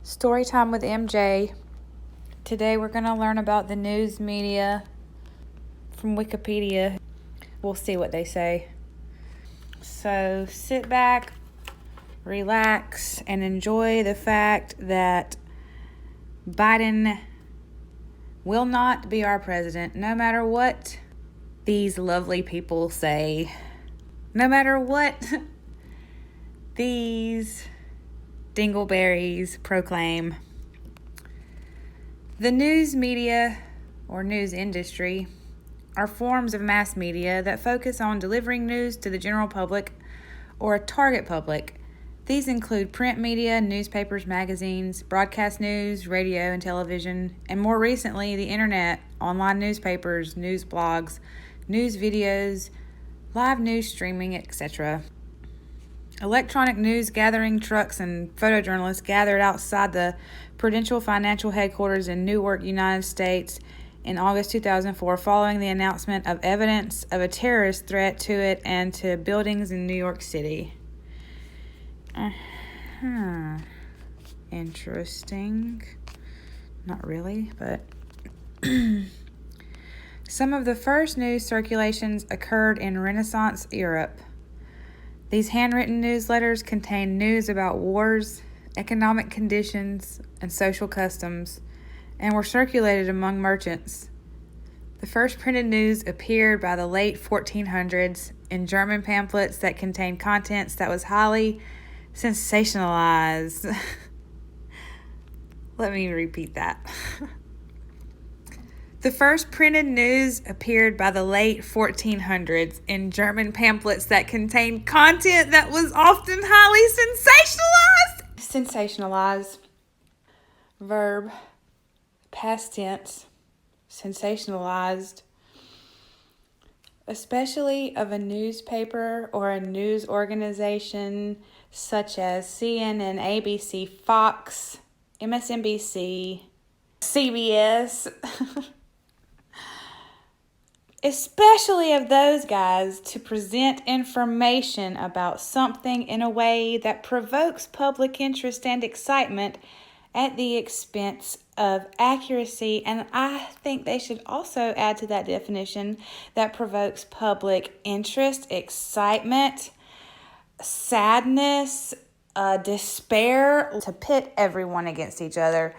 Story time with MJ. Today we're going to learn about the news media from Wikipedia. We'll see what they say. So sit back, relax, and enjoy the fact that Biden will not be our president, no matter what these lovely people say. No matter what these dingleberries proclaim. The news media, or news industry, are forms of mass media that focus on delivering news to the general public or a target public. These include print media, newspapers, magazines, broadcast news, radio and television, and more recently, the internet, online newspapers, news blogs, news videos, live news streaming, etc. Electronic news gathering trucks and photojournalists gathered outside the Prudential Financial headquarters in Newark, United States in August 2004 following the announcement of evidence of a terrorist threat to it and to buildings in New York City. Interesting. Not really, but some of the first news circulations occurred in Renaissance Europe. These handwritten newsletters contain news about wars, economic conditions, and social customs, and were circulated among merchants. The first printed news appeared by the late 1400s in German pamphlets that contained contents that was highly sensationalized. Let me repeat that. The first printed news appeared by the late 1400s in German pamphlets that contained content that was often highly sensationalized. Sensationalized. Verb. Past tense. Sensationalized. Especially of a newspaper or a news organization such as CNN, ABC, Fox, MSNBC, CBS. Especially of those guys to present information about something in a way that provokes public interest and excitement at the expense of accuracy. And I think they should also add to that definition that provokes public interest, excitement, sadness, despair, to pit everyone against each other.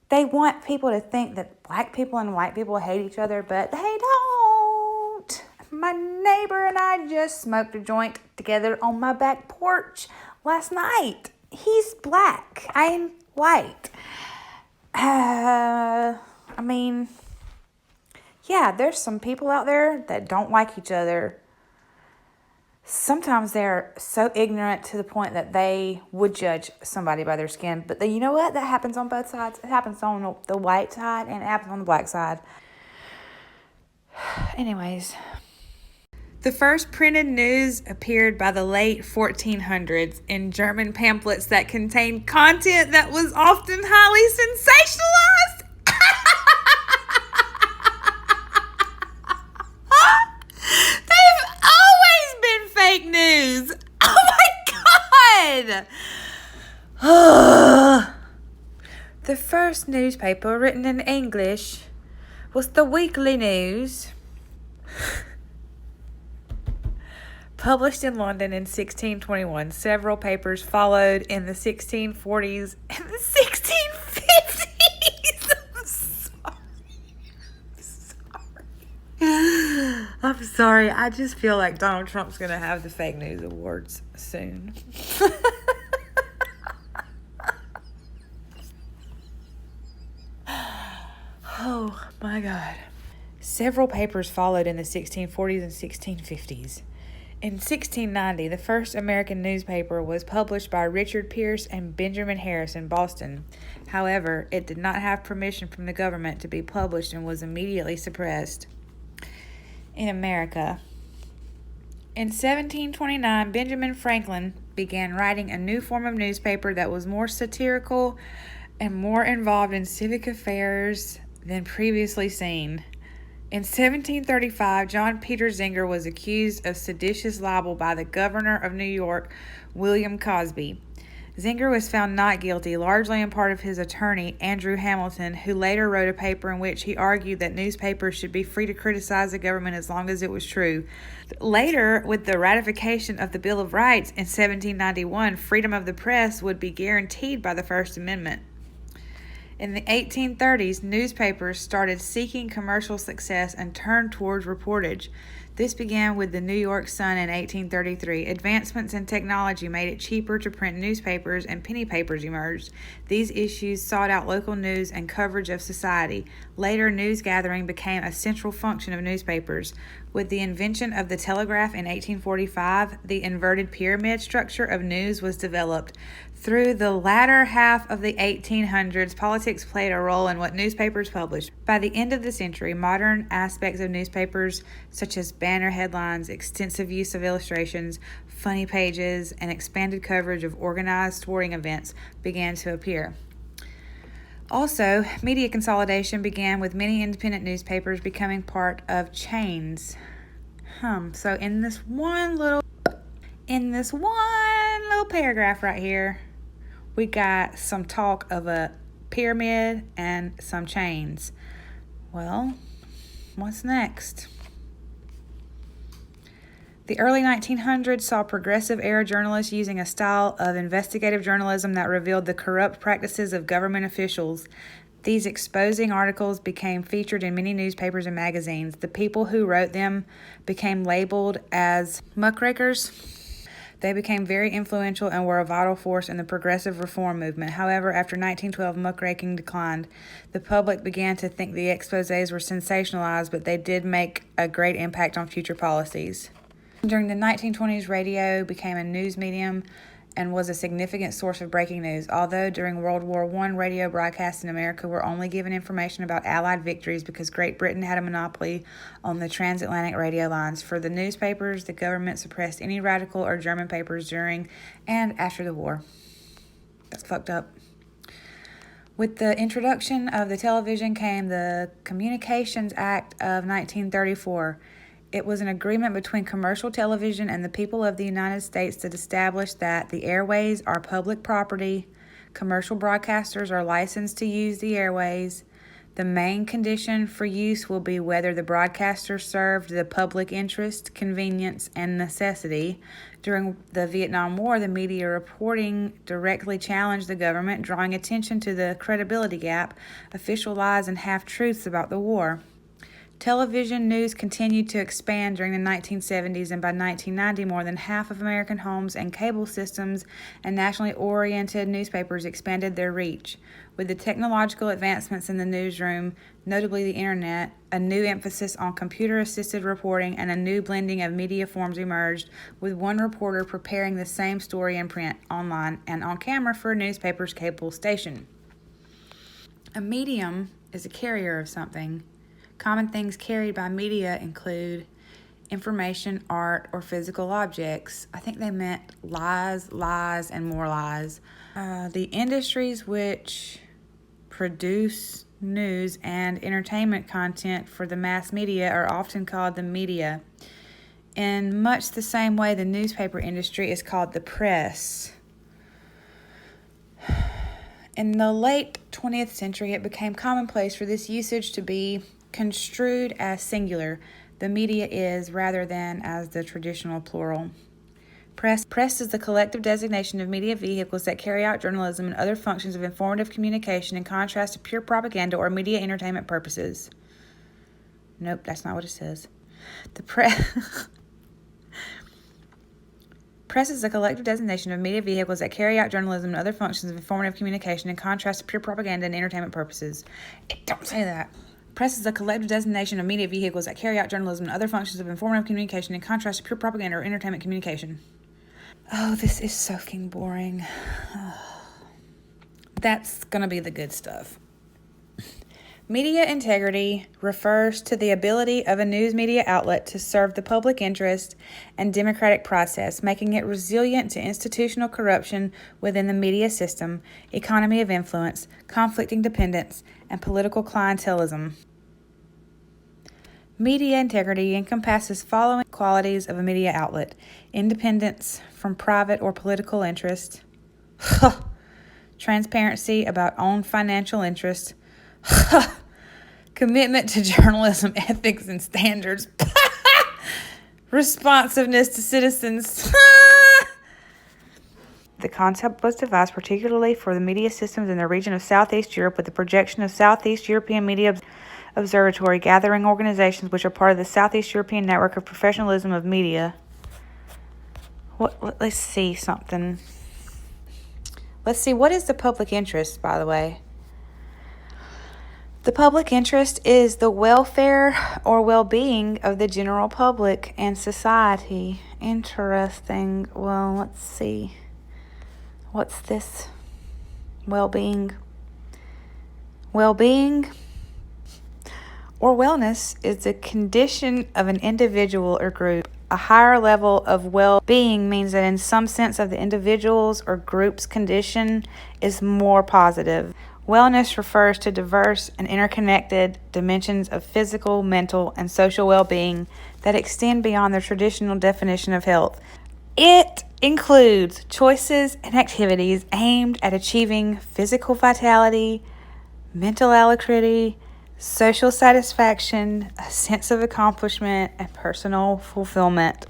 They want people to think that black people and white people hate each other, but they don't. My neighbor and I just smoked a joint together on my back porch last night. He's black. I'm white. There's some people out there that don't like each other. Sometimes they're so ignorant to the point that they would judge somebody by their skin. But you know what? That happens on both sides. It happens on the white side and it happens on the black side. Anyways. The first printed news appeared by the late 1400s in German pamphlets that contained content that was often highly sensationalized. Fake news. Oh my God. The first newspaper written in English was the Weekly News, published in London in 1621. Several papers followed in the 1640s and the 1650s. I'm sorry. I just feel like Donald Trump's going to have the fake news awards soon. Oh, my God. Several papers followed in the 1640s and 1650s. In 1690, the first American newspaper was published by Richard Pierce and Benjamin Harris in Boston. However, it did not have permission from the government to be published and was immediately suppressed. In America. In 1729, Benjamin Franklin began writing a new form of newspaper that was more satirical and more involved in civic affairs than previously seen. In 1735, John Peter Zenger was accused of seditious libel by the governor of New York, William Cosby. Zenger was found not guilty, largely in part of his attorney, Andrew Hamilton, who later wrote a paper in which he argued that newspapers should be free to criticize the government as long as it was true. Later, with the ratification of the Bill of Rights in 1791, freedom of the press would be guaranteed by the First Amendment. In the 1830s, newspapers started seeking commercial success and turned towards reportage. This began with the New York Sun in 1833. Advancements in technology made it cheaper to print newspapers, and penny papers emerged. These issues sought out local news and coverage of society. Later, news gathering became a central function of newspapers. With the invention of the telegraph in 1845, the inverted pyramid structure of news was developed. Through the latter half of the 1800s, politics played a role in what newspapers published. By the end of the century, modern aspects of newspapers, such as banner headlines, extensive use of illustrations, funny pages, and expanded coverage of organized sporting events, began to appear. Also, media consolidation began with many independent newspapers becoming part of chains. So in this one little paragraph right here, we got some talk of a pyramid and some chains. Well, what's next? The early 1900s saw progressive era journalists using a style of investigative journalism that revealed the corrupt practices of government officials. These exposing articles became featured in many newspapers and magazines. The people who wrote them became labeled as muckrakers. They became very influential and were a vital force in the progressive reform movement. However, after 1912, muckraking declined. The public began to think the exposés were sensationalized, but they did make a great impact on future policies. During the 1920s, radio became a news medium and was a significant source of breaking news. Although during World War I, radio broadcasts in America were only given information about Allied victories because Great Britain had a monopoly on the transatlantic radio lines. For the newspapers, the government suppressed any radical or German papers during and after the war. That's fucked up. With the introduction of the television came the Communications Act of 1934. It was an agreement between commercial television and the people of the United States to establish that the airways are public property. Commercial broadcasters are licensed to use the airways. The main condition for use will be whether the broadcaster served the public interest, convenience, and necessity. During the Vietnam War, the media reporting directly challenged the government, drawing attention to the credibility gap, official lies, and half-truths about the war. Television news continued to expand during the 1970s, and by 1990, more than half of American homes and cable systems and nationally oriented newspapers expanded their reach. With the technological advancements in the newsroom, notably the internet, a new emphasis on computer-assisted reporting and a new blending of media forms emerged, with one reporter preparing the same story in print, online, and on camera for a newspaper's cable station. A medium is a carrier of something. Common things carried by media include information, art, or physical objects. I think they meant lies, and more lies. The industries which produce news and entertainment content for the mass media are often called the media. In much the same way, the newspaper industry is called the press. In the late 20th century, it became commonplace for this usage to be construed as singular, the media is, rather than as the traditional plural. Press is the collective designation of media vehicles that carry out journalism and other functions of informative communication in contrast to pure propaganda or media entertainment purposes. Nope, that's not what it says. Press is a collective designation of media vehicles that carry out journalism and other functions of informative communication in contrast to pure propaganda and entertainment purposes. It don't say that. Press is a collective designation of media vehicles that carry out journalism and other functions of informative communication in contrast to pure propaganda or entertainment communication. Oh, this is so fucking boring. That's gonna be the good stuff. Media integrity refers to the ability of a news media outlet to serve the public interest and democratic process, making it resilient to institutional corruption within the media system, economy of influence, conflicting dependence, and political clientelism. Media integrity encompasses following qualities of a media outlet: independence from private or political interest, Transparency about own financial interests. Commitment to journalism ethics and standards. Responsiveness to citizens. The concept was devised particularly for the media systems in the region of Southeast Europe with the projection of Southeast European Media Observatory, gathering organizations which are part of the Southeast European Network of Professionalism of Media. Let's see something. Let's see, what is the public interest, by the way? The public interest is the welfare or well-being of the general public and society. Interesting. Well, let's see. What's this? Well-being. Well-being or wellness is the condition of an individual or group. A higher level of well-being means that in some sense of the individual's or group's condition is more positive. Wellness refers to diverse and interconnected dimensions of physical, mental, and social well-being that extend beyond the traditional definition of health. It includes choices and activities aimed at achieving physical vitality, mental alacrity, social satisfaction, a sense of accomplishment, and personal fulfillment.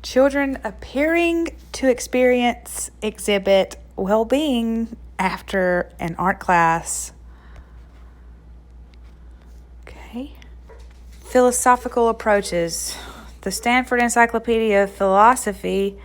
Children appearing to exhibit well-being after an art class. Okay. Philosophical approaches. The Stanford Encyclopedia of Philosophy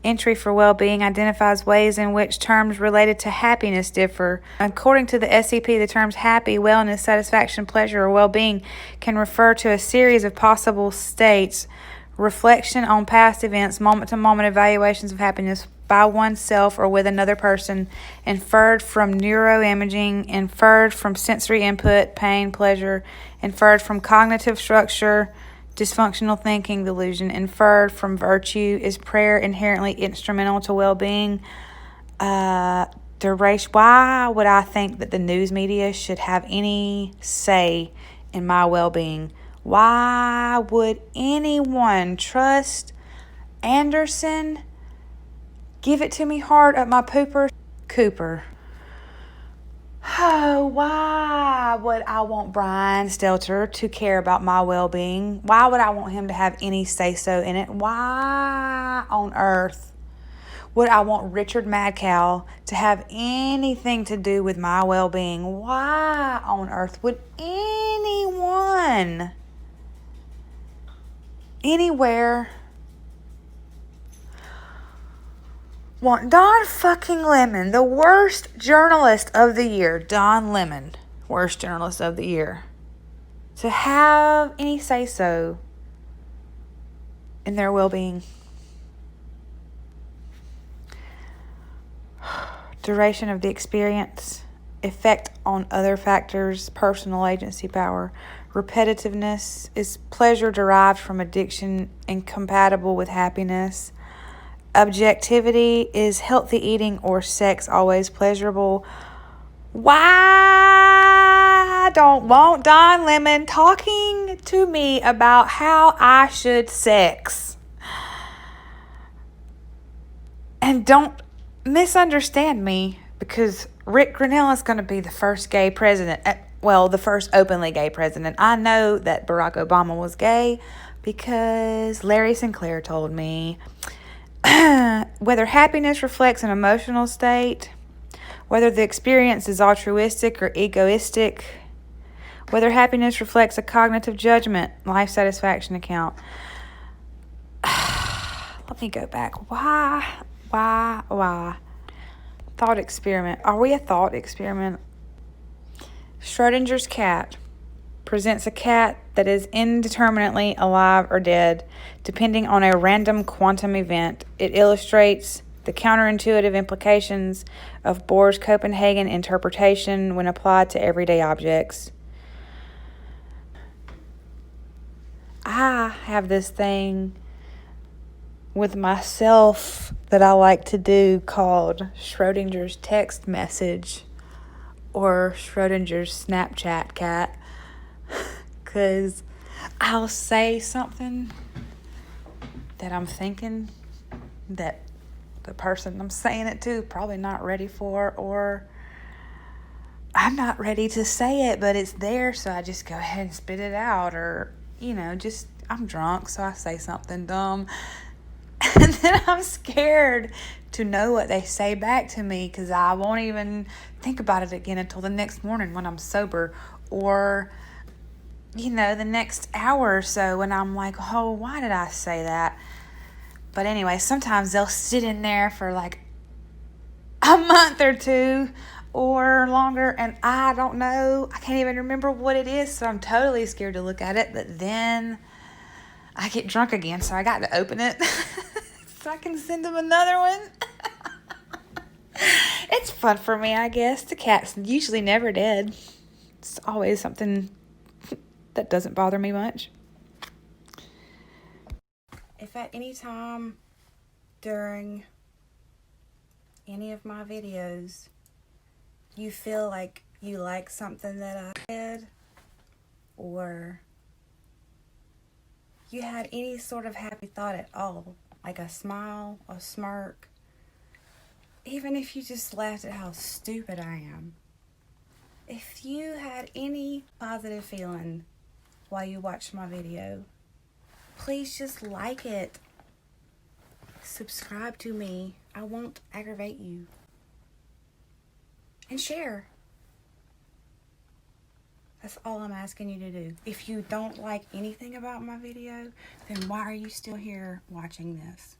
entry for well-being identifies ways in which terms related to happiness differ. According to the SEP, the terms happy, wellness, satisfaction, pleasure, or well-being can refer to a series of possible states, reflection on past events, moment-to-moment evaluations of happiness by oneself or with another person, inferred from neuroimaging, inferred from sensory input, pain, pleasure, inferred from cognitive structure, dysfunctional thinking, delusion, inferred from virtue. Is prayer inherently instrumental to well-being? Duration. Why would I think that the news media should have any say in my well-being? Why would anyone trust Anderson? Give it to me hard up my pooper. Cooper. Oh, why would I want Brian Stelter to care about my well-being? Why would I want him to have any say-so in it? Why on earth would I want Richard Madcow to have anything to do with my well-being? Why on earth would anyone, anywhere, want Don fucking Lemon, the worst journalist of the year, Don Lemon, worst journalist of the year, to have any say-so in their well-being? Duration of the experience, effect on other factors, personal agency power. Repetitiveness, is pleasure derived from addiction incompatible with happiness? Objectivity, is healthy eating or sex always pleasurable? Why don't want Don Lemon talking to me about how I should sex? And don't misunderstand me, because Rick Grenell is going to be the first gay president. Well, the first openly gay president. I know that Barack Obama was gay because Larry Sinclair told me. Whether happiness reflects an emotional state, whether the experience is altruistic or egoistic, whether happiness reflects a cognitive judgment, life satisfaction account. Let me go back. Why? Thought experiment. Are we a thought experiment? Schrodinger's cat presents a cat that is indeterminately alive or dead, depending on a random quantum event. It illustrates the counterintuitive implications of Bohr's Copenhagen interpretation when applied to everyday objects. I have this thing with myself that I like to do called Schrodinger's text message, or Schrodinger's Snapchat cat. Because I'll say something that I'm thinking that the person I'm saying it to probably not ready for, or I'm not ready to say it, but it's there, so I just go ahead and spit it out, or, just I'm drunk, so I say something dumb. And then I'm scared to know what they say back to me because I won't even think about it again until the next morning when I'm sober, or, the next hour or so when I'm like, oh, why did I say that? But anyway, sometimes they'll sit in there for like a month or two or longer, and I don't know. I can't even remember what it is, so I'm totally scared to look at it. But then I get drunk again, so I got to open it so I can send them another one. It's fun for me, I guess. The cat's usually never dead. It's always something that doesn't bother me much. If at any time during any of my videos you feel like you like something that I said, or you had any sort of happy thought at all, like a smile, a smirk, even if you just laughed at how stupid I am, if you had any positive feeling while you watched my video, please just like it. Subscribe to me. I won't aggravate you. And share. That's all I'm asking you to do. If you don't like anything about my video, then why are you still here watching this?